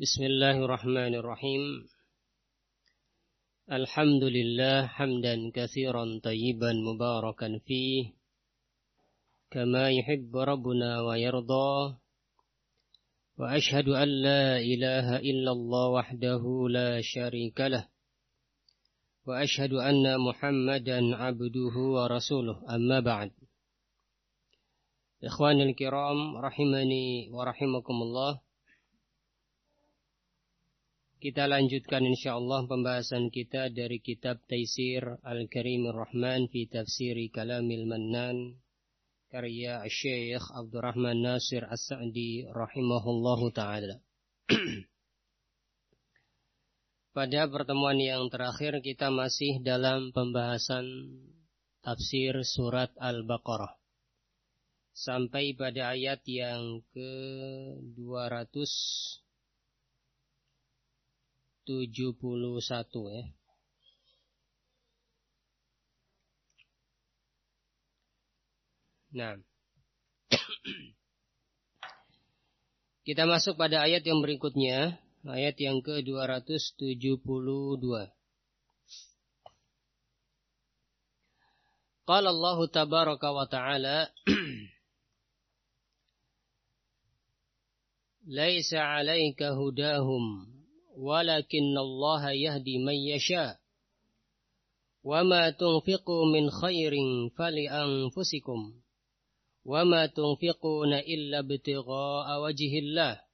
Bismillahirrahmanirrahim. Alhamdulillah hamdan katsiran tayyiban mubarakan fih kama yuhibbu rabbuna wa yarda. Wa ashhadu an la ilaha illallah wahdahu la syarika lah. Wa ashhadu anna Muhammadan abduhu wa rasuluh. Amma ba'd. Ikhwanil kiram rahimani wa rahimakumullah. Kita lanjutkan insyaallah pembahasan kita dari kitab Taisir Al-Karimir Rahman fi Tafsiri Kalamil Mannan karya Syekh Abdurrahman Nasir As-Sa'di rahimahullahu taala. Pada pertemuan yang terakhir kita masih dalam pembahasan tafsir surat Al-Baqarah sampai pada ayat yang ke-271 ya. Nah. Kita masuk pada ayat yang berikutnya, ayat yang ke-272. Qala Allah tabaraka wa ta'ala Laisa 'alaika hudahum walakinna Allah yahdi man yasha wa ma tunfiqu min khairin fali anfusikum wa ma tunfiquna illa ibtigha'a wajhillah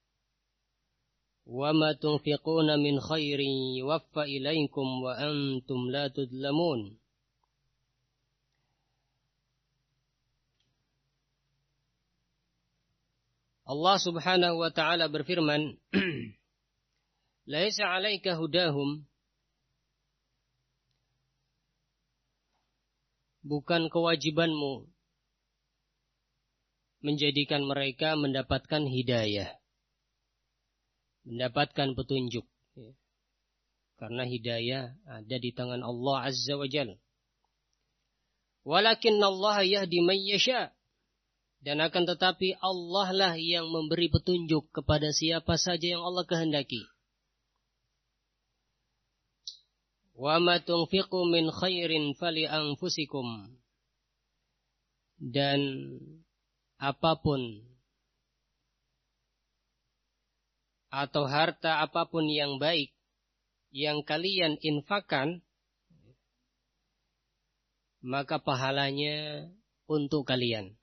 wa ma tunfiquna min khairin yuwaffa ilaykum wa antum la tudlamun. Allah Subhanahu wa ta'ala berfirman, Laisa 'alaika hudahum, bukan kewajibanmu menjadikan mereka mendapatkan hidayah, mendapatkan petunjuk. Karena hidayah ada di tangan Allah Azza wa Jalla. Walakinna Allah yahdi man yasha. Dan akan tetapi Allah lah yang memberi petunjuk kepada siapa saja yang Allah kehendaki. Wa ma tunfiqu min khairin fali anfusikum. Dan apapun atau harta apapun yang baik yang kalian infakkan, maka pahalanya untuk kalian.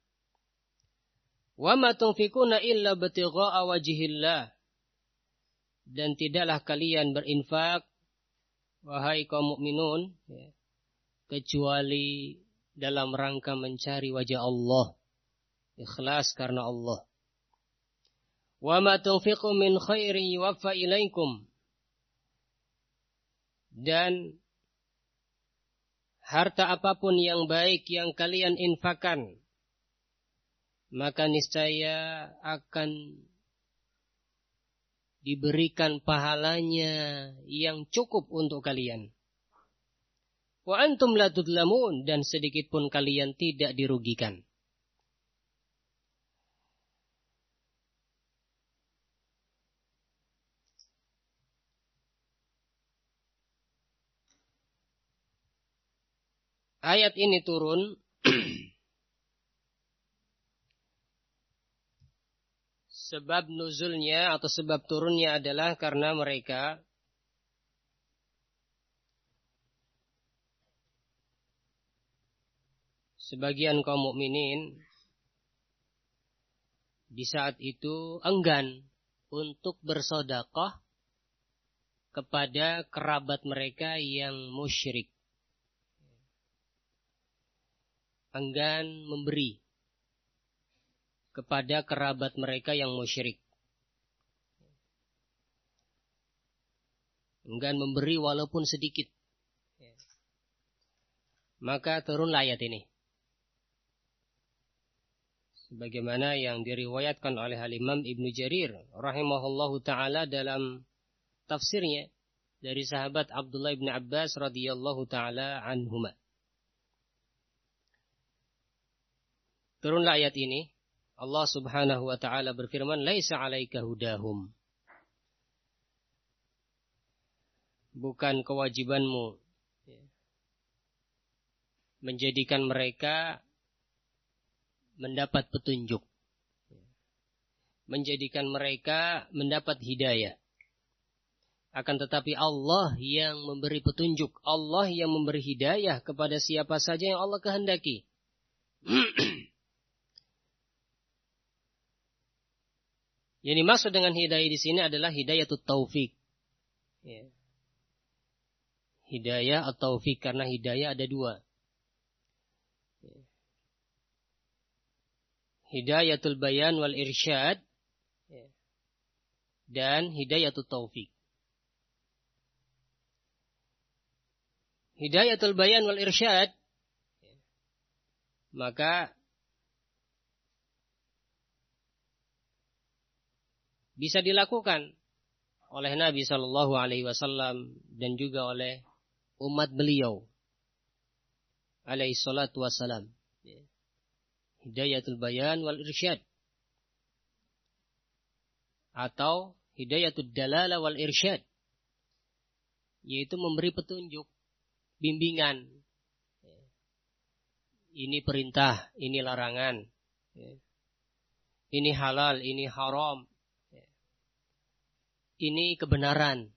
Wa ma tunfiquna illa ibtigha'a wajhillah. Dan tidaklah kalian berinfak, wahai kaum mukminun, kecuali dalam rangka mencari wajah Allah, ikhlas karena Allah. Wa ma tunfiqu min khairin yuwaffa ilaikum. Dan harta apapun yang baik yang kalian infakkan, maka niscaya akan diberikan pahalanya yang cukup untuk kalian. Wa antum la tudlamun, dan sedikit pun kalian tidak dirugikan. Ayat ini turun sebab nuzulnya atau sebab turunnya adalah karena mereka sebagian kaum mukminin di saat itu enggan untuk bersedekah kepada kerabat mereka yang musyrik. Enggan memberi kepada kerabat mereka yang musyrik. Enggan memberi walaupun sedikit. Maka turunlah ayat ini. Sebagaimana yang diriwayatkan oleh Al-Imam Ibnu Jarir rahimahullahu ta'ala dalam tafsirnya dari sahabat Abdullah bin Abbas radhiyallahu ta'ala anhuma. Turunlah ayat ini. Allah Subhanahu wa ta'ala berfirman, Laisa 'alaika hudahum. bukan kewajibanmu menjadikan mereka mendapat petunjuk, menjadikan mereka mendapat hidayah. Akan tetapi Allah yang memberi petunjuk, Allah yang memberi hidayah kepada siapa saja yang Allah kehendaki. Yang dimaksud dengan hidayah di sini adalah hidayatut taufik. Ya. Hidayah atau taufik, karena hidayah ada dua. Ya. Hidayatul bayan wal irsyad, ya, dan hidayatut taufik. Hidayatul bayan wal irsyad, ya, maka bisa dilakukan oleh Nabi Shallallahu Alaihi Wasallam dan juga oleh umat beliau, alaihi salatu wassalam. Hidayatul bayan wal irsyad atau hidayatul dalalah wal irsyad, yaitu memberi petunjuk, bimbingan. Ini perintah, ini larangan. Ini halal, ini haram. Ini kebenaran,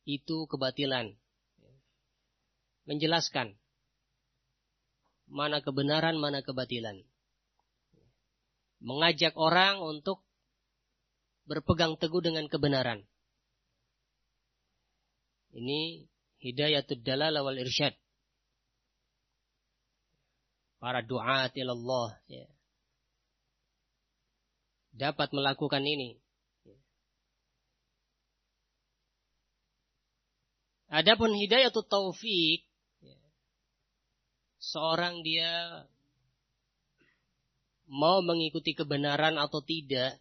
itu kebatilan. Menjelaskan mana kebenaran, mana kebatilan. Mengajak orang untuk berpegang teguh dengan kebenaran. Ini hidayatul dalalah wal irsyad. Para du'at ilallah, ya, dapat melakukan ini. Adapun hidayatut taufik, seorang dia mau mengikuti kebenaran atau tidak,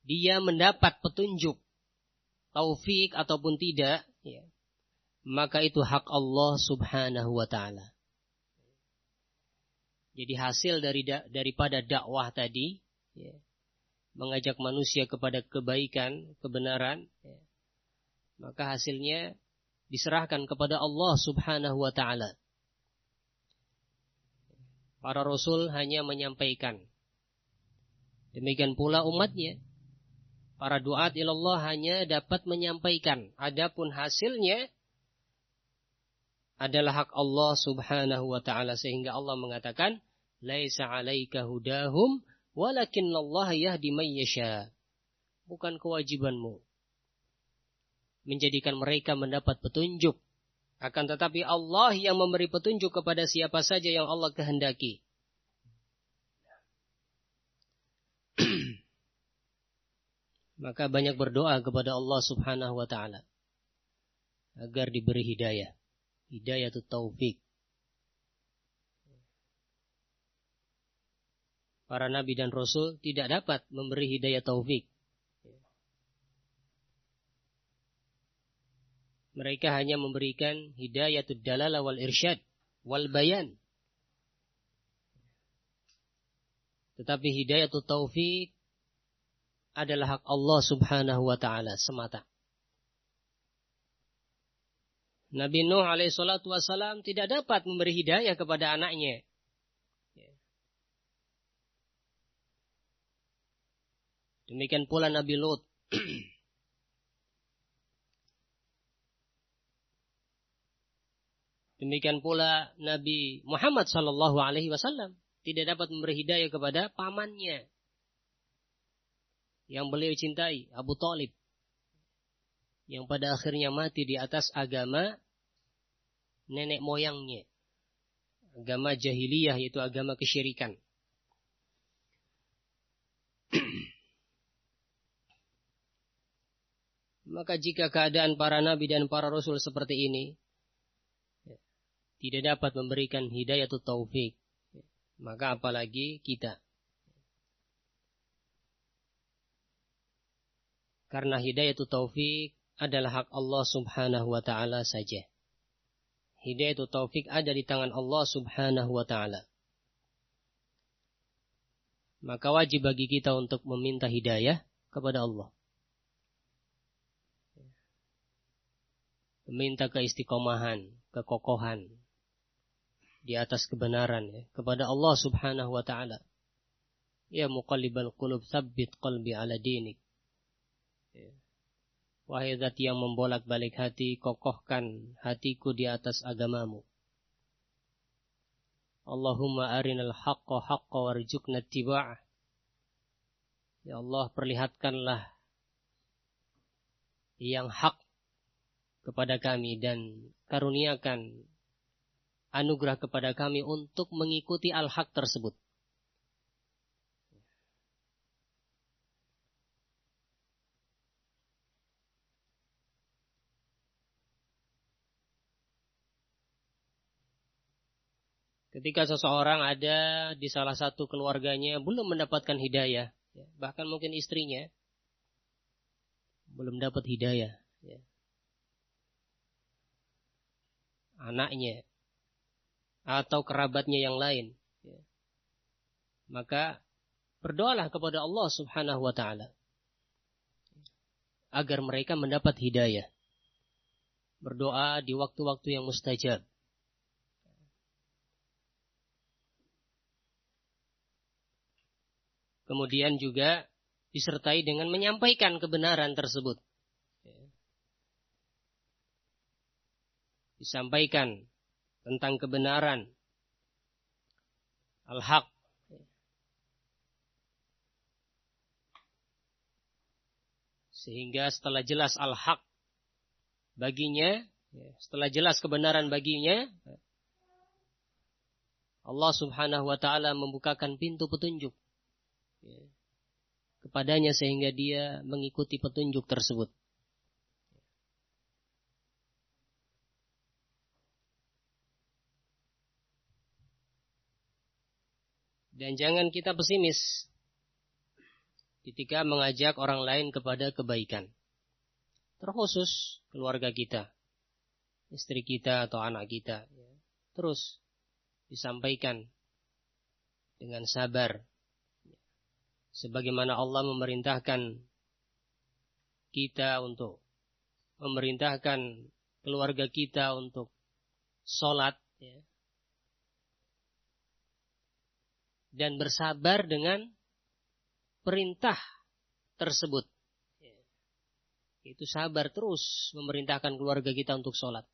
dia mendapat petunjuk, taufik ataupun tidak, maka itu hak Allah subhanahu wa ta'ala. Jadi hasil daripada dakwah tadi, mengajak manusia kepada kebaikan, kebenaran, maka hasilnya diserahkan kepada Allah subhanahu wa ta'ala. Para rasul hanya menyampaikan. Demikian pula umatnya. Para duat ilallah hanya dapat menyampaikan. Adapun hasilnya adalah hak Allah subhanahu wa ta'ala. Sehingga Allah mengatakan, laisa alaika hudahum, walakinnallaha yahdi man yasha. Bukan kewajibanmu menjadikan mereka mendapat petunjuk. Akan tetapi Allah yang memberi petunjuk kepada siapa saja yang Allah kehendaki. Maka banyak berdoa kepada Allah subhanahu wa ta'ala agar diberi hidayah. Hidayatut taufik. Para nabi dan rasul tidak dapat memberi hidayah taufik. Mereka hanya memberikan hidayatud dalalah wal irsyad wal bayan. Tetapi hidayatut taufik adalah hak Allah subhanahu wa ta'ala semata. Nabi Nuh alaihi salatu wassalam tidak dapat memberi hidayah kepada anaknya. Demikian pula Nabi Lut. Demikian pula Nabi Muhammad sallallahu alaihi wasallam tidak dapat memberi hidayah kepada pamannya yang beliau cintai, Abu Thalib, yang pada akhirnya mati di atas agama nenek moyangnya, agama jahiliyah, yaitu agama kesyirikan. Maka jika keadaan para nabi dan para rasul seperti ini, tidak dapat memberikan hidayatut taufik, maka apalagi kita. Karena hidayatut taufik adalah hak Allah subhanahu wa ta'ala saja. Hidayatut taufik ada di tangan Allah subhanahu wa ta'ala. Maka wajib bagi kita untuk meminta hidayah kepada Allah. meminta keistiqomahan, kekokohan di atas kebenaran ya, kepada Allah Subhanahu wa taala. Ya muqallibal qulub, tsabbit qalbi ala dinik. Ya. Wahai zat yang membolak-balik hati, kokohkan hatiku di atas agamamu. Allahumma arinal haqqa haqqa warzuqna ittiba'ah. Ya Allah, perlihatkanlah yang hak kepada kami dan karuniakan anugerah kepada kami untuk mengikuti al-haq tersebut. Ketika seseorang ada di salah satu keluarganya belum mendapatkan hidayah, bahkan mungkin istrinya belum dapat hidayah, anaknya atau kerabatnya yang lain, maka berdoalah kepada Allah Subhanahu wa taala agar mereka mendapat hidayah. Berdoa di waktu-waktu yang mustajab. Kemudian juga disertai dengan menyampaikan kebenaran tersebut. Disampaikan tentang kebenaran al-haq. Sehingga setelah jelas al-haq baginya, setelah jelas kebenaran baginya, Allah Subhanahu wa taala membukakan pintu petunjuk kepadanya sehingga dia mengikuti petunjuk tersebut. Dan jangan kita pesimis ketika mengajak orang lain kepada kebaikan. Terkhusus keluarga kita, istri kita atau anak kita. Terus disampaikan dengan sabar. Sebagaimana Allah memerintahkan kita untuk memerintahkan keluarga kita untuk sholat, dan bersabar dengan perintah tersebut. Itu sabar terus memerintahkan keluarga kita untuk sholat.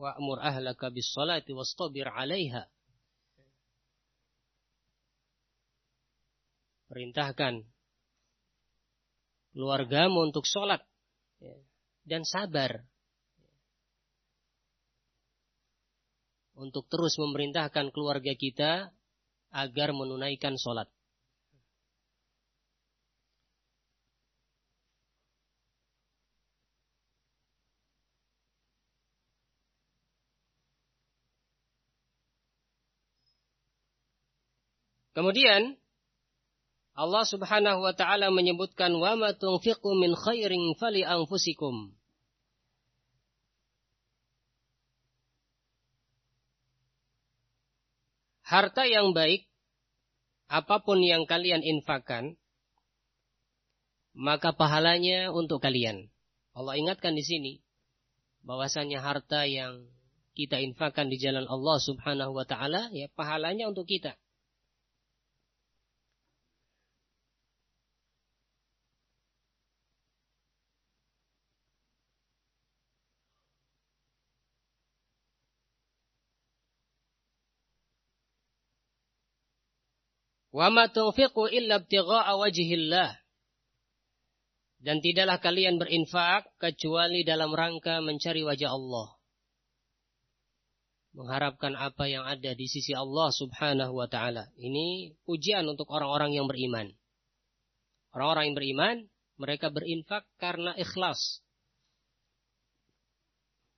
Wa'mur ahlaka bis-sholati wastabir 'alaiha. Perintahkan keluargamu untuk sholat dan sabar untuk terus memerintahkan keluarga kita agar menunaikan sholat. Kemudian Allah Subhanahu wa taala menyebutkan wa ma tunfiqu min khairin fali anfusikum. Harta yang baik apapun yang kalian infakkan maka pahalanya untuk kalian. Allah ingatkan di sini bahwasanya harta yang kita infakkan di jalan Allah Subhanahu wa taala ya pahalanya untuk kita. Wa ma tunfiqu illa ibtigha'a wajhillah. Dan tidaklah kalian berinfak kecuali dalam rangka mencari wajah Allah. Mengharapkan apa yang ada di sisi Allah Subhanahu wa taala. Ini pujian untuk orang-orang yang beriman. Orang-orang yang beriman, mereka berinfak karena ikhlas.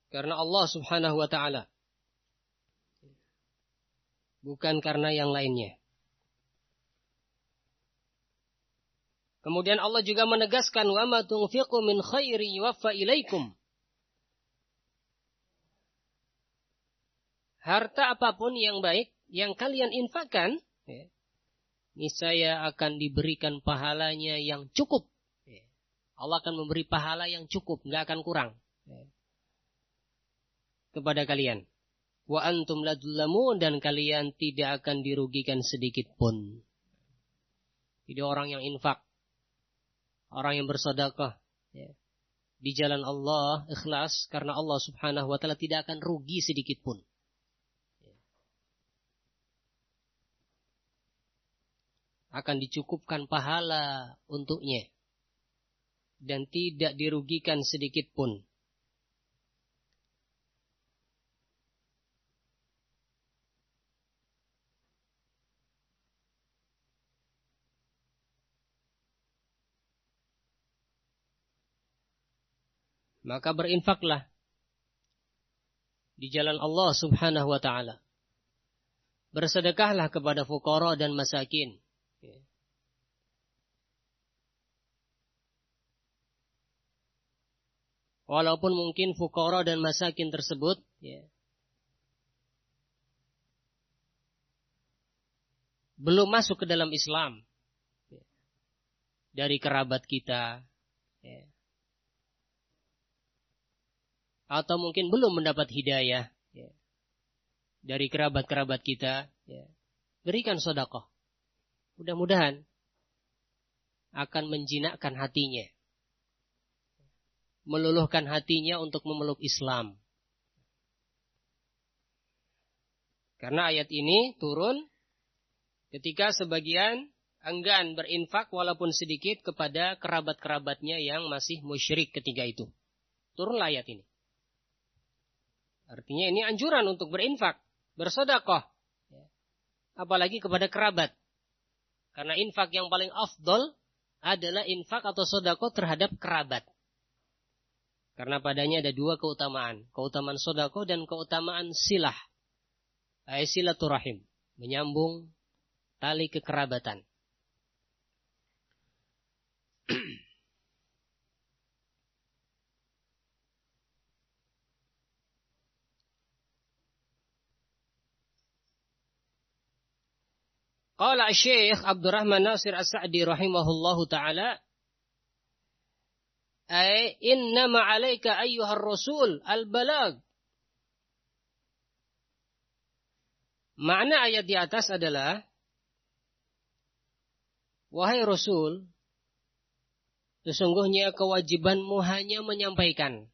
Karena Allah Subhanahu wa taala. Bukan karena yang lainnya. Kemudian Allah juga menegaskan wa ma tunfiqu min khairi yuwaffa ilaikum. harta apapun yang baik yang kalian infakkan, niscaya akan diberikan pahalanya yang cukup. Allah akan memberi pahala yang cukup, nggak akan kurang kepada kalian. Wa antum la tuzlamun, dan kalian tidak akan dirugikan sedikit pun. Jadi orang yang infak, orang yang bersedekah di jalan Allah ikhlas karena Allah Subhanahu wa taala, tidak akan rugi sedikit pun. Akan dicukupkan pahala untuknya dan tidak dirugikan sedikit pun. Maka berinfaklah di jalan Allah Subhanahu wa taala. Bersedekahlah kepada fuqara dan masakin. Walaupun mungkin fuqara dan masakin tersebut belum masuk ke dalam Islam, dari kerabat kita, atau mungkin belum mendapat hidayah dari kerabat-kerabat kita, berikan sedekah. Mudah-mudahan akan menjinakkan hatinya, meluluhkan hatinya untuk memeluk Islam. Karena ayat ini turun ketika sebagian enggan berinfak walaupun sedikit kepada kerabat-kerabatnya yang masih musyrik ketika itu. Turunlah ayat ini. Artinya ini anjuran untuk berinfak, bersedekah. Apalagi kepada kerabat. Karena infak yang paling afdol adalah infak atau sedekah terhadap kerabat. Karena padanya ada dua keutamaan. Keutamaan sedekah dan keutamaan silah. Silaturahim. Menyambung tali kekerabatan. Qala Syekh Abdurrahman Nasir As-Sa'di rahimahullahu ta'ala, ay innama 'alaika ayyuhar rasul al-balag. Makna ayat di atas adalah, wahai Rasul, sesungguhnya kewajibanmu hanya menyampaikan.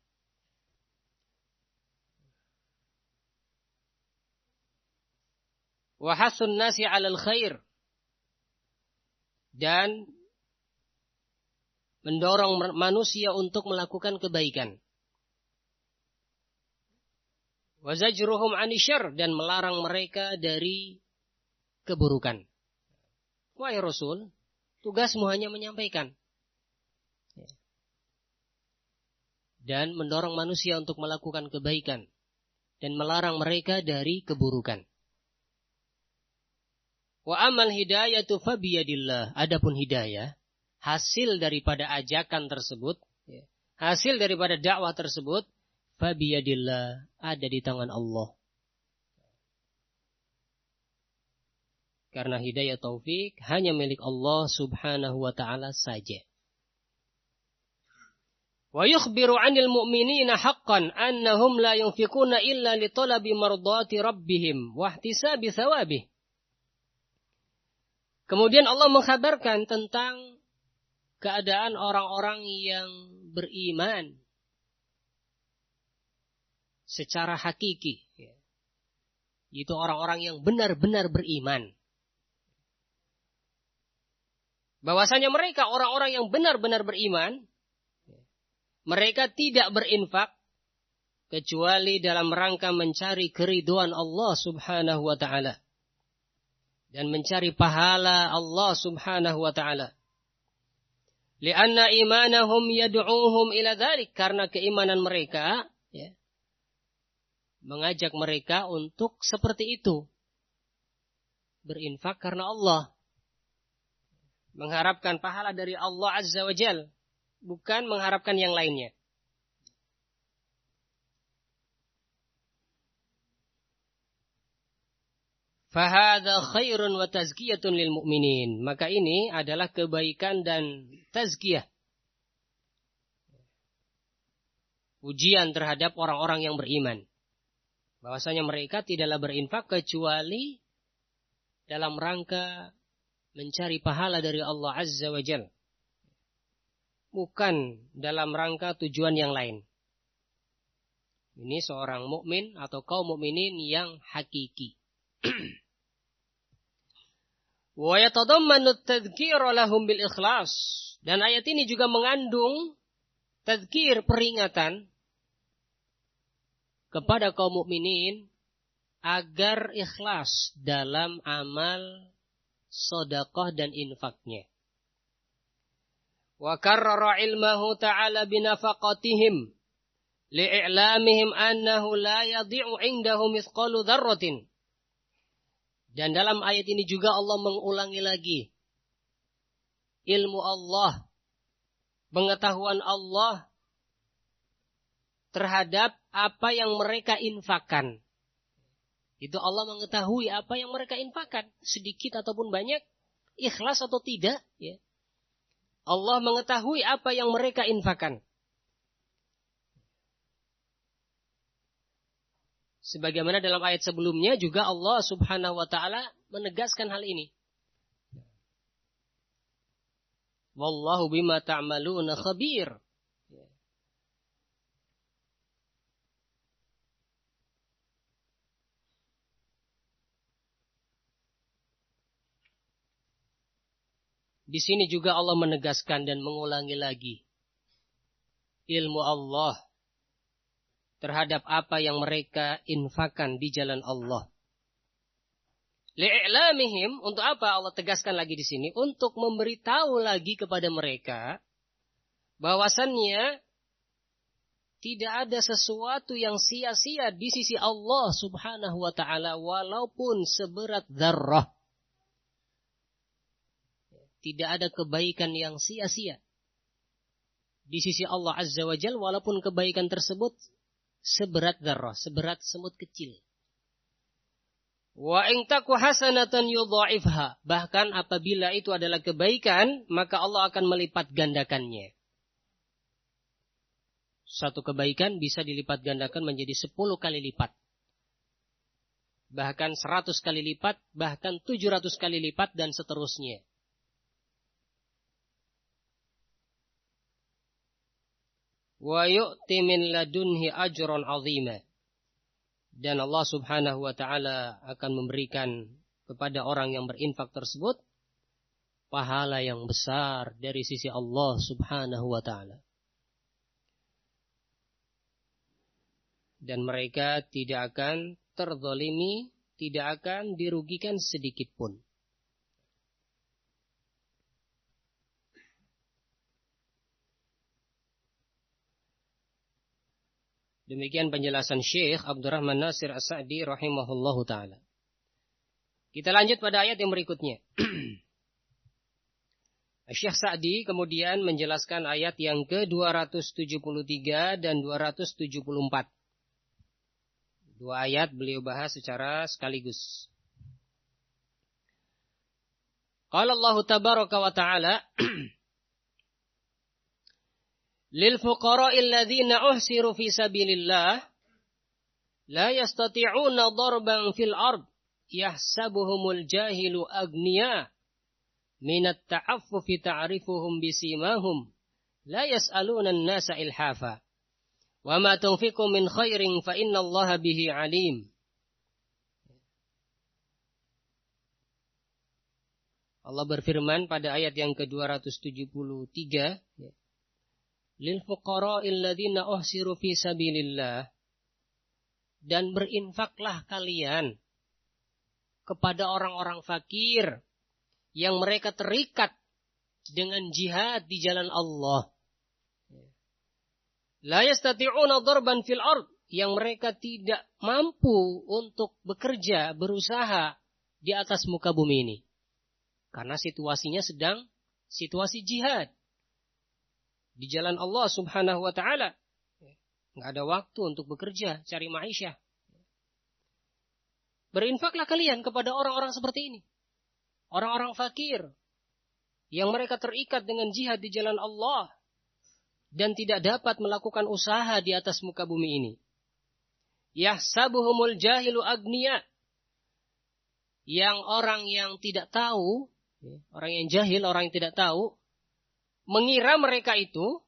Wa hasun nasi 'alal khair, dan mendorong manusia untuk melakukan kebaikan. Wa zajruhum 'anil syarr, dan melarang mereka dari keburukan. Wahai Rasul, tugasmu hanya menyampaikan dan mendorong manusia untuk melakukan kebaikan dan melarang mereka dari keburukan. Wa amal hidayatu fabiyadillah. Adapun hidayah, hasil daripada ajakan tersebut, hasil daripada dakwah tersebut, fabiyadillah, ada di tangan Allah. Karena hidayah taufik hanya milik Allah Subhanahu wa ta'ala saja. Wa yukhbiru 'anil mu'minina haqqan annahum la yunfikuna illa li talabi mardati rabbihim wa ihtisabi thawabih. Kemudian Allah mengkhabarkan tentang keadaan orang-orang yang beriman secara hakiki. Itu orang-orang yang benar-benar beriman. Bahwasanya mereka orang-orang yang benar-benar beriman, mereka tidak berinfak kecuali dalam rangka mencari keridhaan Allah Subhanahu wa ta'ala. Dan mencari pahala Allah Subhanahu wa ta'ala. Lianna imanahum yad'uuhum ila dzalik, karena keimanan mereka mengajak mereka untuk seperti itu. Berinfak karena Allah. Mengharapkan pahala dari Allah Azza wa Jal, bukan mengharapkan yang lainnya. Fahadha khairun wa tazkiyatun lil mu'minin. Maka ini adalah kebaikan dan tazkiyah. Ujian terhadap orang-orang yang beriman. Bahwasanya mereka tidaklah berinfak kecuali dalam rangka mencari pahala dari Allah Azza wa Jalla. Bukan dalam rangka tujuan yang lain. Ini seorang mukmin atau kaum mukminin yang hakiki. Wa yatadammanu at-tadhkira lahum bil ikhlas. Dan ayat ini juga mengandung tadzkir, peringatan kepada kaum mukminin agar ikhlas dalam amal sedekah dan infaknya. Wa karrara ilmahu ta'ala binafaqatihim li'i'lamihim annahu la yadhi'u 'indahu mithqalu dzarratin. Dan dalam ayat ini juga Allah mengulangi lagi ilmu Allah, pengetahuan Allah terhadap apa yang mereka infakkan. Itu Allah mengetahui apa yang mereka infakkan, sedikit ataupun banyak, ikhlas atau tidak, ya. Allah mengetahui apa yang mereka infakkan. Sebagaimana dalam ayat sebelumnya juga Allah Subhanahu wa taala menegaskan hal ini. Wallahu bima ta'maluna khabir. Di sini juga Allah menegaskan dan mengulangi lagi ilmu Allah terhadap apa yang mereka infakkan di jalan Allah. Li'a'lamihim, untuk apa Allah tegaskan lagi di sini? Untuk memberitahu lagi kepada mereka bahwasannya tidak ada sesuatu yang sia-sia di sisi Allah Subhanahu wa taala walaupun seberat dzarrah. Tidak ada kebaikan yang sia-sia di sisi Allah Azza wa Jalla walaupun kebaikan tersebut seberat dzarrah, seberat semut kecil. Wa in taku hasanatan yudha'ifha, bahkan apabila itu adalah kebaikan, maka Allah akan melipat gandakannya. Satu kebaikan bisa dilipat gandakan menjadi 10 kali lipat. Bahkan 100 kali lipat, bahkan 700 kali lipat dan seterusnya. Wa yu'ti min ladunhi ajran 'azima. Dan Allah Subhanahu wa taala akan memberikan kepada orang yang berinfak tersebut pahala yang besar dari sisi Allah Subhanahu wa taala. Dan mereka tidak akan terzalimi, tidak akan dirugikan sedikit pun. Demikian penjelasan Syekh Abdurrahman Nasir As-Sa'di rahimahullahu ta'ala. Kita lanjut pada ayat yang berikutnya. Syekh Sa'di kemudian menjelaskan ayat yang ke-273 dan 274. Dua ayat beliau bahas secara sekaligus. Qala Allah tabaraka wa ta'ala lil fuqara'il ladzina uhsiru fi sabilillah la yastati'una darban fil ard yahsabuhumul jahilu agniya minat ta'affufi ta'rifuhum bisimahum la yas'aluna an-nasa ilhafa wa ma tunfiqu min khairin fa innallaha bihi alim. Allah berfirman pada ayat yang ke-273, lil fuqara'il ladzina uhsiru fi sabilillah, dan berinfaklah kalian kepada orang-orang fakir yang mereka terikat dengan jihad di jalan Allah. La yastati'una darban fil ard, yang mereka tidak mampu untuk bekerja, berusaha di atas muka bumi ini. Karena situasinya sedang situasi jihad di jalan Allah Subhanahu wa ta'ala. Nggak ada waktu untuk bekerja, cari ma'isyah. Berinfaklah kalian kepada orang-orang seperti ini. Orang-orang fakir. Yang mereka terikat dengan jihad di jalan Allah. Dan tidak dapat melakukan usaha di atas muka bumi ini. Yahsabuhumul jahilu agniya. Yang orang yang tidak tahu. Orang yang jahil, orang yang tidak tahu. Mengira mereka itu.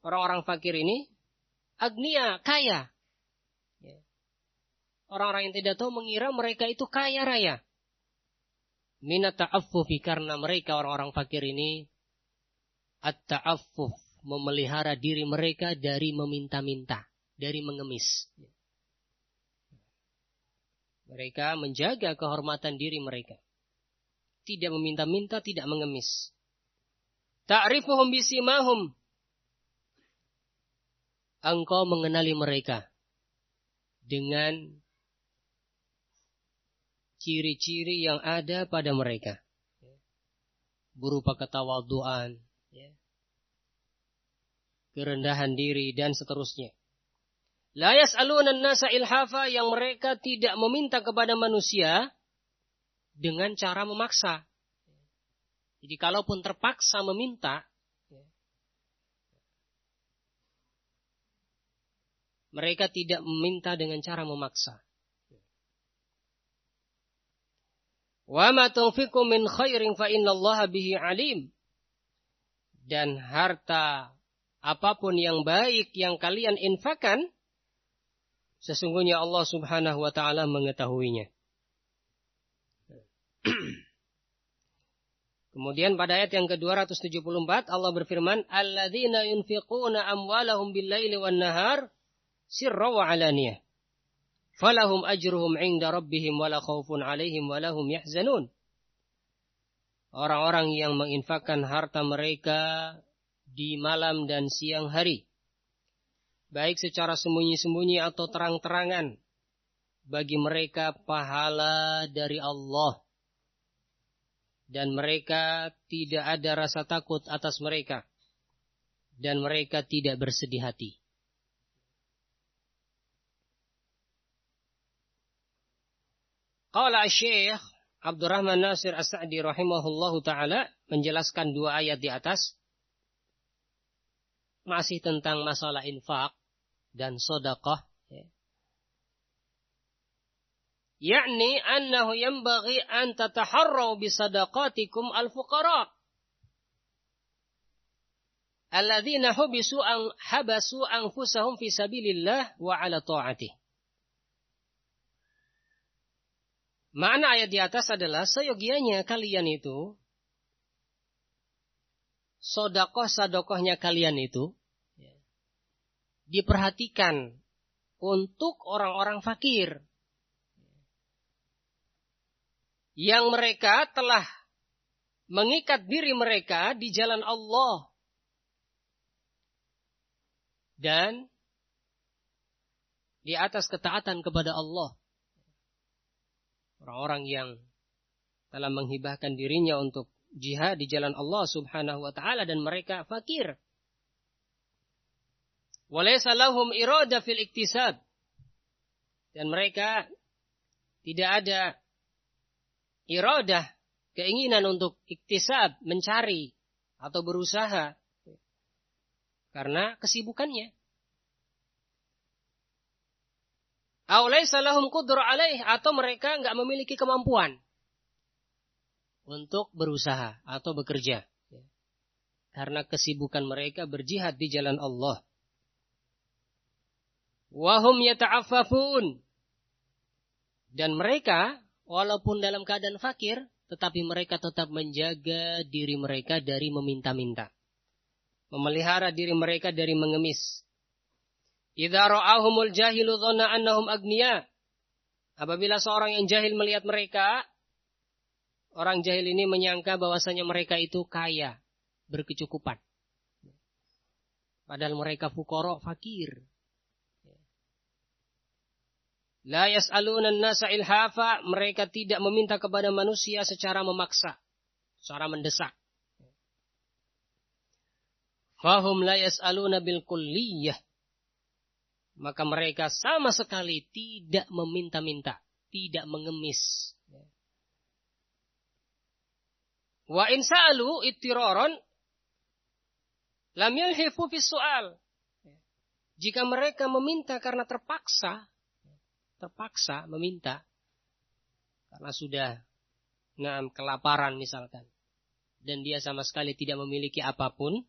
Orang-orang fakir ini. Agniya, kaya. Orang-orang yang tidak tahu mengira mereka itu kaya raya. Minat ta'affufi, karena mereka orang-orang fakir ini at-ta'affuf, memelihara diri mereka dari meminta-minta, dari mengemis. Mereka menjaga kehormatan diri mereka. Tidak meminta-minta, tidak mengemis. Ta'rifuhum bisimahum. Engkau mengenali mereka dengan ciri-ciri yang ada pada mereka. Berupa ketawaduan, kerendahan diri, dan seterusnya. La yas'aluna an-nasa ilhafa, yang mereka tidak meminta kepada manusia dengan cara memaksa. Jadi kalaupun terpaksa meminta, mereka tidak meminta dengan cara memaksa. Wa ma tunfiqu min khairin fa innallaha bihi alim. Dan harta apapun yang baik yang kalian infakkan, sesungguhnya Allah Subhanahu wa taala mengetahuinya. Kemudian pada ayat yang ke-274 Allah berfirman, alladzina yunfiquna amwalahum bil-laili wan-nahar sirra wa alaniyah. Falahum ajruhum 'inda rabbihim wala khaufun 'alaihim wala hum yahzanun. Orang-orang yang menginfakkan harta mereka di malam dan siang hari, baik secara sembunyi-sembunyi atau terang-terangan, bagi mereka pahala dari Allah. Dan mereka tidak ada rasa takut atas mereka. Dan mereka tidak bersedih hati. Qala Syekh Abdurrahman Nasir As-Sa'di rahimahullahu ta'ala menjelaskan dua ayat di atas. Masih tentang masalah infak dan sedekah. Yakni annahu yanbaghi an tataharraw bisadaqatikum al-fuqara. Alladzina habasu anfusahum fi sabilillah wa ala ta'atih. Makna ayat di atas adalah seyogianya kalian itu, sedekah-sedekahnya kalian itu, diperhatikan untuk orang-orang fakir. Yang mereka telah mengikat diri mereka di jalan Allah. Dan di atas ketaatan kepada Allah. Orang-orang yang telah menghibahkan dirinya untuk jihad di jalan Allah Subhanahu wa ta'ala dan mereka fakir. Walaysa lahum irada fil iktisab. Dan mereka tidak ada iradah, keinginan untuk iktisab, mencari atau berusaha. Karena kesibukannya. Aw laysa lahum qudra alaih, atau mereka enggak memiliki kemampuan untuk berusaha atau bekerja. Karena kesibukan mereka berjihad di jalan Allah. Wa hum yata'affafun. Dan mereka walaupun dalam keadaan fakir, tetapi mereka tetap menjaga diri mereka dari meminta-minta. Memelihara diri mereka dari mengemis. Idza ra'ahumul jahilu dhanna annahum agniya. Apabila seorang yang jahil melihat mereka, orang jahil ini menyangka bahwasanya mereka itu kaya, berkecukupan. Padahal mereka fuqara, fakir. La yas'aluna an-nasa ilhafa, mereka tidak meminta kepada manusia secara memaksa, secara mendesak. Fahum la yas'aluna bil kulliyah, maka mereka sama sekali tidak meminta-minta, tidak mengemis. Wa in sa'alu ittiraran lam yalhifu fi su'al. Jika mereka meminta karena terpaksa meminta karena sudah kelaparan misalkan, dan dia sama sekali tidak memiliki apapun,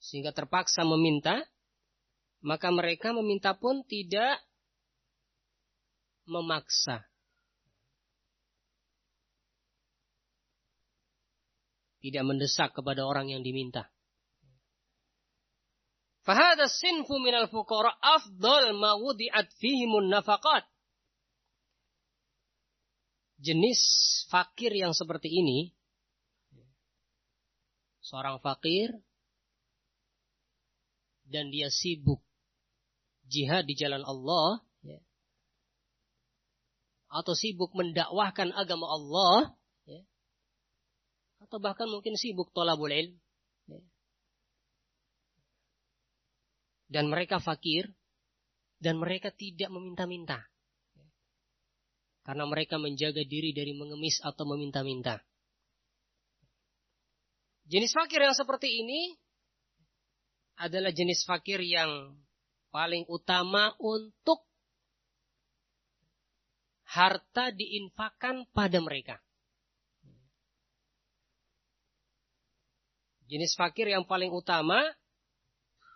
sehingga terpaksa meminta, maka mereka meminta pun tidak memaksa. Tidak mendesak kepada orang yang diminta. Fahadha sinfu minal fuqara afdal ma wudi'at fihimun nafaqat. Jenis fakir yang seperti ini, seorang fakir dan dia sibuk jihad di jalan Allah, atau sibuk mendakwahkan agama Allah, atau bahkan mungkin sibuk thalabul ilm, dan mereka fakir dan mereka tidak meminta-minta karena mereka menjaga diri dari mengemis atau meminta-minta. Jenis fakir yang seperti ini adalah jenis fakir yang paling utama untuk harta diinfakkan pada mereka. Jenis fakir yang paling utama,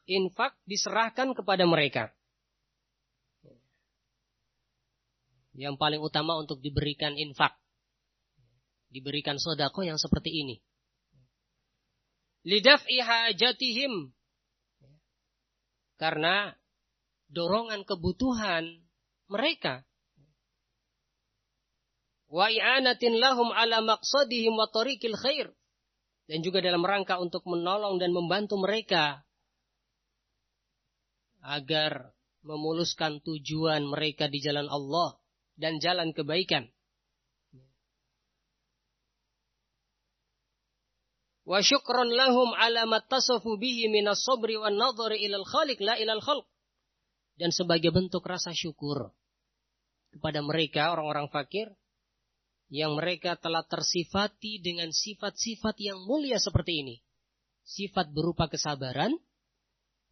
infak diserahkan kepada mereka. Yang paling utama untuk diberikan infak, diberikan sedekah yang seperti ini. Lidaf'i hajatihim, karena dorongan kebutuhan mereka. Wa i'anatin lahum ala maqsadihim wa tariqil khair, dan juga dalam rangka untuk menolong dan membantu mereka agar memuluskan tujuan mereka di jalan Allah dan jalan kebaikan. Wa syukran lahum ala mattasafu bihi minas sabri wan nadhari ilal khaliq la ilal khalq. Dan sebagai bentuk rasa syukur kepada mereka orang-orang fakir yang mereka telah tersifati dengan sifat-sifat yang mulia seperti ini. Sifat berupa kesabaran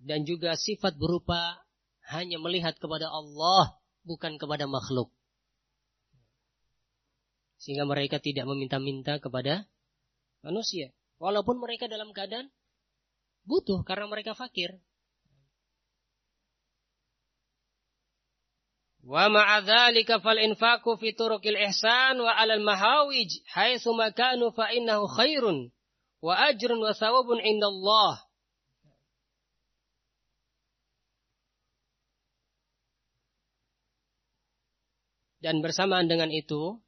dan juga sifat berupa hanya melihat kepada Allah, bukan kepada makhluk. Sehingga mereka tidak meminta-minta kepada manusia. Walaupun mereka dalam keadaan butuh karena mereka fakir. Wa ma'a dzalika fal infaqu fi turuqil ihsan wa 'alal mahawij haitsu ma kanu fa innahu khairun wa ajrun wa thawabun indallah. Dan bersamaan dengan itu,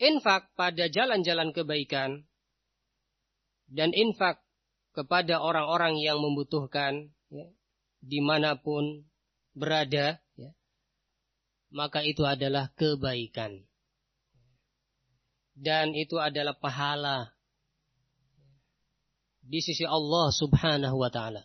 infak pada jalan-jalan kebaikan dan infak kepada orang-orang yang membutuhkan, dimanapun berada, maka itu adalah kebaikan. Dan itu adalah pahala di sisi Allah Subhanahu wa ta'ala.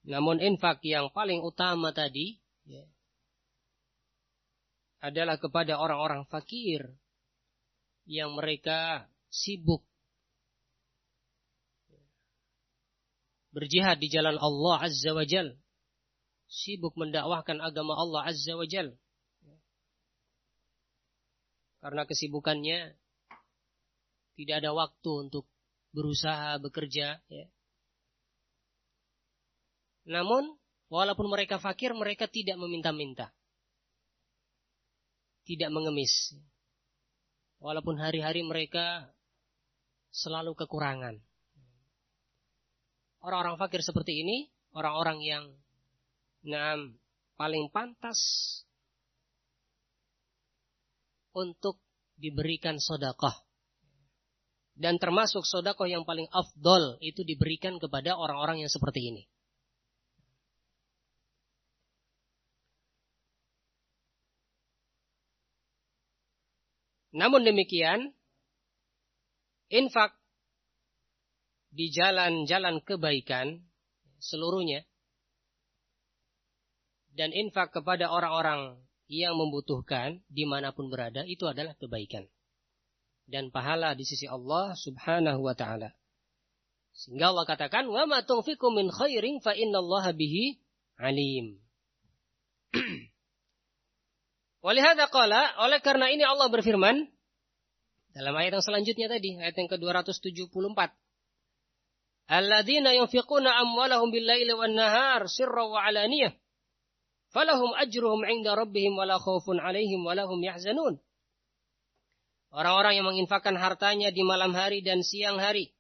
Namun infak yang paling utama tadi adalah kepada orang-orang fakir yang mereka sibuk berjihad di jalan Allah Azza wa Jal, sibuk mendakwahkan agama Allah Azza wa Jal. Karena kesibukannya tidak ada waktu untuk berusaha, bekerja. Namun, walaupun mereka fakir, mereka tidak meminta-minta. Tidak mengemis. Walaupun hari-hari mereka selalu kekurangan. Orang-orang fakir seperti ini, orang-orang yang paling pantas untuk diberikan sedekah. Dan termasuk sedekah yang paling afdol itu diberikan kepada orang-orang yang seperti ini. Namun demikian, infak di jalan-jalan kebaikan seluruhnya, dan infak kepada orang-orang yang membutuhkan dimanapun berada, itu adalah kebaikan dan pahala di sisi Allah subhanahu wa ta'ala. Sehingga Allah katakan, wa ma tunfiqu min khairin fa innallaha bihi alim. Walihada qala, oleh karena ini Allah berfirman dalam ayat yang selanjutnya tadi, ayat yang ke-274. Alladzina yunfiquna amwalahum bil-laili wan-nahar sirran wa 'alaniyah falahum ajruhum 'inda rabbihim wala khaufun 'alaihim wala hum yahzanun. Orang-orang yang menginfakkan hartanya di malam hari dan siang hari,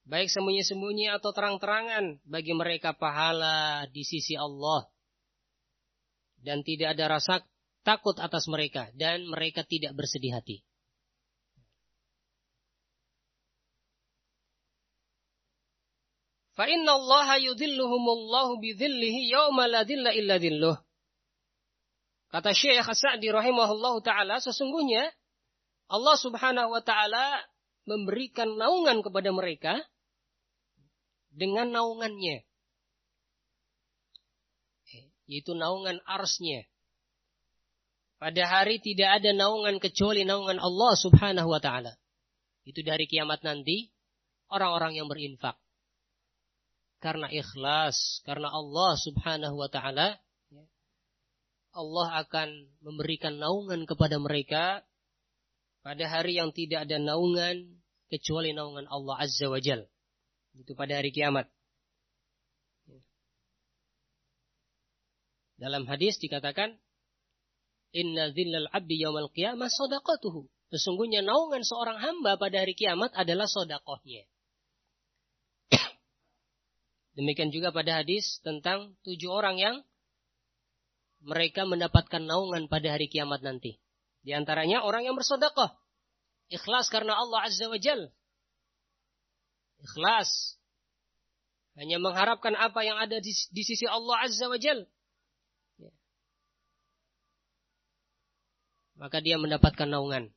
baik sembunyi-sembunyi atau terang-terangan, bagi mereka pahala di sisi Allah. Dan tidak ada rasa takut atas mereka, dan mereka tidak bersedih hati. Fa inna Allaha yudhilluhumullahu bidhillihi yawma la dhilla illa dhilluh. Kata Syekh As-Sa'di rahimahullahu ta'ala, sesungguhnya Allah subhanahu wa ta'ala memberikan naungan kepada mereka dengan naungannya, yaitu naungan arsy-Nya. Pada hari tidak ada naungan kecuali naungan Allah subhanahu wa ta'ala. Itu dari kiamat nanti, orang-orang yang berinfak karena ikhlas, karena Allah subhanahu wa ta'ala, Allah akan memberikan naungan kepada mereka pada hari yang tidak ada naungan kecuali naungan Allah azza wa jal. Itu pada hari kiamat. Dalam hadis dikatakan, inna dhillal abdi yawmal qiyamah sadaqatuhu. Sesungguhnya naungan seorang hamba pada hari kiamat adalah sedekahnya. Demikian juga pada hadis tentang 7 orang yang mereka mendapatkan naungan pada hari kiamat nanti. Di antaranya orang yang bersedekah, ikhlas karena Allah azza wa jal. Ikhlas, hanya mengharapkan apa yang ada di sisi Allah azza wa jal. Maka dia mendapatkan naungan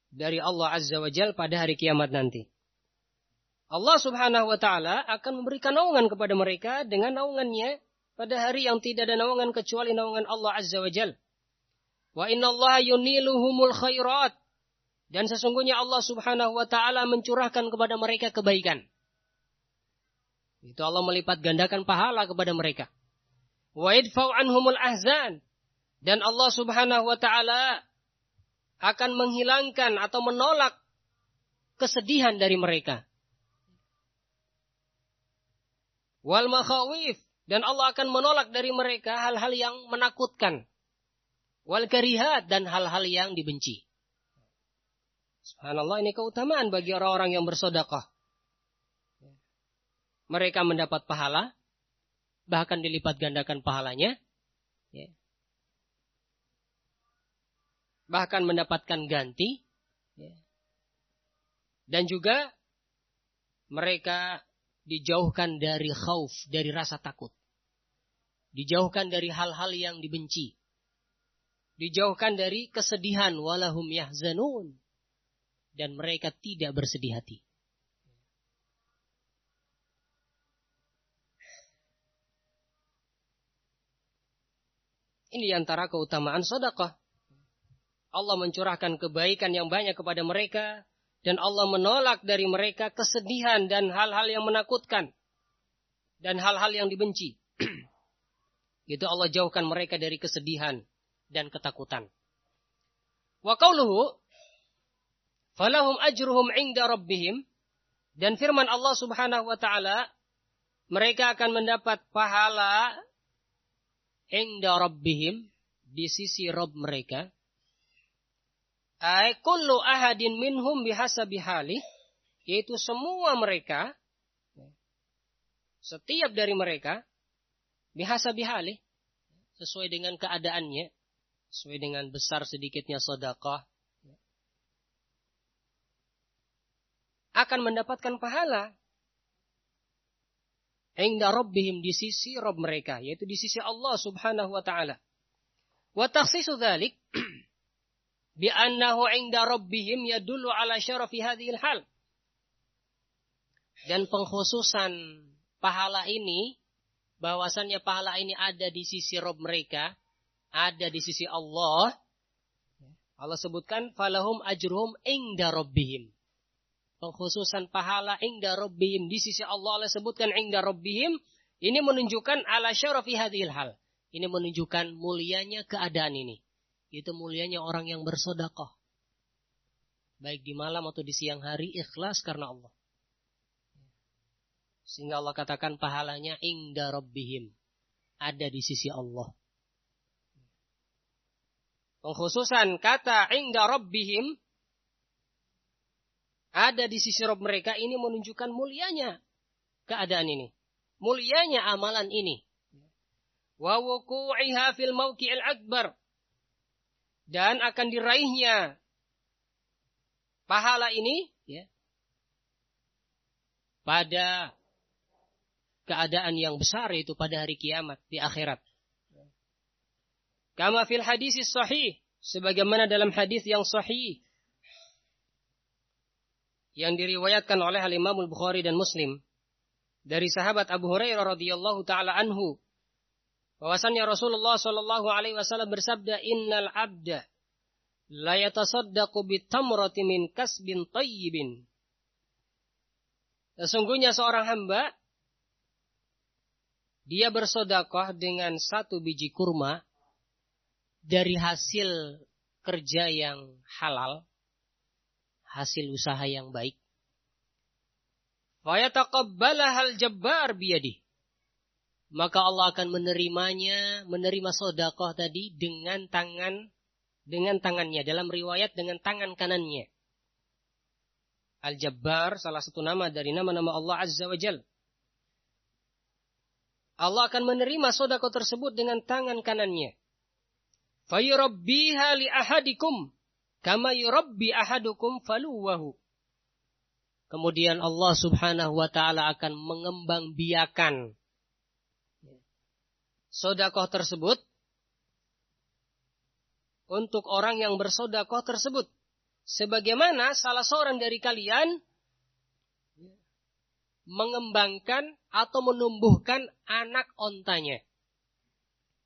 dari Allah azza wa jal pada hari kiamat nanti. Allah subhanahu wa ta'ala akan memberikan naungan kepada mereka dengan naungannya pada hari yang tidak ada naungan kecuali naungan Allah azza wa jal. Wa inna Allah yuniluhumul khairat. Dan sesungguhnya Allah subhanahu wa ta'ala mencurahkan kepada mereka kebaikan. Itu Allah melipat gandakan pahala kepada mereka. Wa idfa'u anhumul ahzan. Dan Allah subhanahu wa ta'ala akan menghilangkan atau menolak kesedihan dari mereka. Wal makhawif. Dan Allah akan menolak dari mereka hal-hal yang menakutkan. Wal karihat, dan hal-hal yang dibenci. Subhanallah, ini keutamaan bagi orang-orang yang bersedekah. Mereka mendapat pahala, bahkan dilipat gandakan pahalanya, bahkan mendapatkan ganti, dan juga mereka dijauhkan dari khauf, dari rasa takut, dijauhkan dari hal-hal yang dibenci, dijauhkan dari kesedihan, walahum yahzanun, dan mereka tidak bersedih hati. Ini antara keutamaan sedekah. Allah mencurahkan kebaikan yang banyak kepada mereka, dan Allah menolak dari mereka kesedihan dan hal-hal yang menakutkan, dan hal-hal yang dibenci. Itu Allah jauhkan mereka dari kesedihan dan ketakutan. Wa qauluhu falahum ajruhum 'inda rabbihim, dan firman Allah subhanahu wa ta'ala, mereka akan mendapat pahala 'inda rabbihim, di sisi Rabb mereka. Ay kullu ahadin minhum bihasabi halih, yaitu semua mereka, setiap dari mereka, bihasabi halih, sesuai dengan keadaannya, sesuai dengan besar sedikitnya sedekah, akan mendapatkan pahala inda rabbihim, di sisi Rabb mereka, yaitu di sisi Allah subhanahu wa ta'ala. Wa takhsisu dzalik, bi'annahu 'inda rabbihim yadullu 'ala syarafi hadhil hal. Dan pengkhususan pahala ini, bahwasannya pahala ini ada di sisi Rabb mereka, ada di sisi Allah. Allah sebutkan falahum ajruhum 'inda rabbihim. Pengkhususan pahala 'inda rabbihim, di sisi Allah, Allah sebutkan 'inda rabbihim. Ini menunjukkan ala syarafi hadhil hal. Ini menunjukkan mulianya keadaan ini. Itu mulianya orang yang bersedekah. Baik di malam atau di siang hari, ikhlas karena Allah. Sehingga Allah katakan pahalanya 'inda rabbihim. Ada di sisi Allah. Pengkhususan kata 'inda rabbihim, ada di sisi Rabb mereka, ini menunjukkan mulianya keadaan ini. Mulianya amalan ini. Wa wuqu'iha fil mawqi'il akbar. Dan akan diraihnya pahala ini ya, pada keadaan yang besar, yaitu pada hari kiamat, di akhirat. Kama fil hadis sahih, sebagaimana dalam hadis yang sahih yang diriwayatkan oleh Al-Imam Al-Bukhari dan Muslim dari sahabat Abu Hurairah radhiyallahu taala anhu, bahwasannya Rasulullah sallallahu alaihi wasallam bersabda, "Innal 'abda la yatasaddaqu bitamrati min kasbin thayyibin." Sesungguhnya seorang hamba dia bersedekah dengan satu biji kurma dari hasil kerja yang halal, hasil usaha yang baik. Fa yataqabbalahal jabbar biyadihi. Maka Allah akan menerima sedekah tadi dengan tangannya, dalam riwayat dengan tangan kanannya. Al-Jabbar salah satu nama dari nama-nama Allah Azza wa Jalla. Allah akan menerima sedekah tersebut dengan tangan kanannya. Fayurabbiha li ahadikum kama yurabbi ahadukum faluwahu. Kemudian Allah Subhanahu wa taala akan mengembangbiakan sedekah tersebut untuk orang yang bersedekah tersebut, sebagaimana salah seorang dari kalian mengembangkan atau menumbuhkan anak ontanya.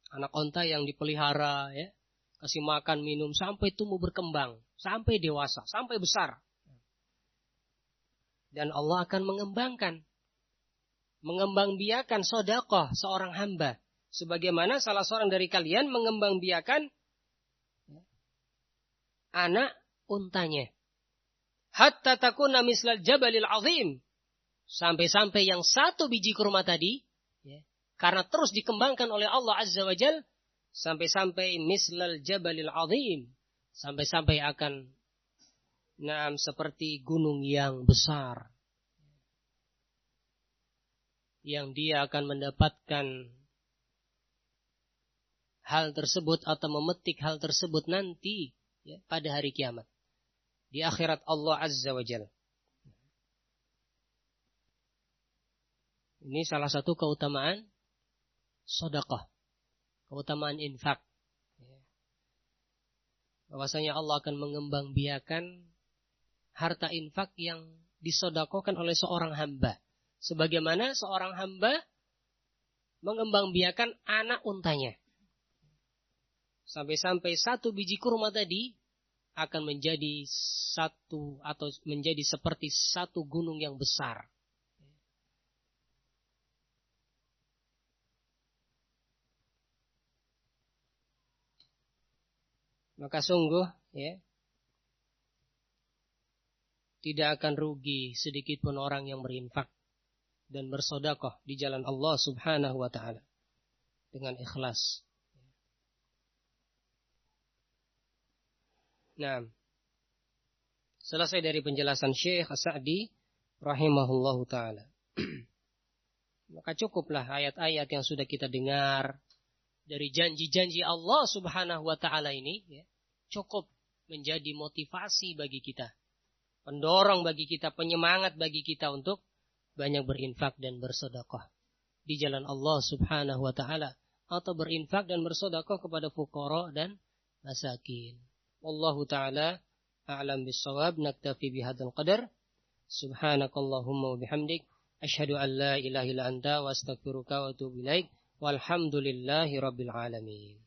Anak onta yang dipelihara, ya, kasih makan, minum, sampai tumbuh berkembang, sampai dewasa, sampai besar. Dan Allah akan mengembangbiakan sedekah seorang hamba, sebagaimana salah seorang dari kalian mengembangbiakan anak untanya. Hatta takuna mislal jabalil azim. Sampai-sampai yang satu biji kurma tadi, ya, karena terus dikembangkan oleh Allah Azza wa Jal, sampai-sampai mislal jabalil azim. Sampai-sampai akan seperti gunung yang besar. Yang dia akan mendapatkan hal tersebut atau memetik hal tersebut nanti, ya, pada hari kiamat. Di akhirat Allah Azza wa Jalla. Ini salah satu keutamaan sedekah. Keutamaan infak. Bahwasanya Allah akan mengembangbiakan harta infak yang disedekahkan oleh seorang hamba. Sebagaimana seorang hamba mengembangbiakan anak untanya. Sampai-sampai satu biji kurma tadi akan menjadi satu atau menjadi seperti satu gunung yang besar. Maka sungguh, ya, tidak akan rugi sedikit pun orang yang berinfak dan bersedekah di jalan Allah Subhanahu wa taala dengan ikhlas. Nah, selesai dari penjelasan Syekh As-Sa'di rahimahullahu taala. Maka cukuplah ayat-ayat yang sudah kita dengar dari janji-janji Allah Subhanahu wa taala ini, ya, cukup menjadi motivasi bagi kita, pendorong bagi kita, penyemangat bagi kita untuk banyak berinfak dan bersedekah di jalan Allah Subhanahu wa taala, atau berinfak dan bersedekah kepada fuqara dan masakin. Wallahu ta'ala a'lam bis-shawab. Naktafi bihadzal qadar. Subhanakallahumma wa bihamdik. Asyhadu an la ilaha illa anta wa astaghfiruka wa atubu ilaik. Walhamdulillahi rabbil alamin.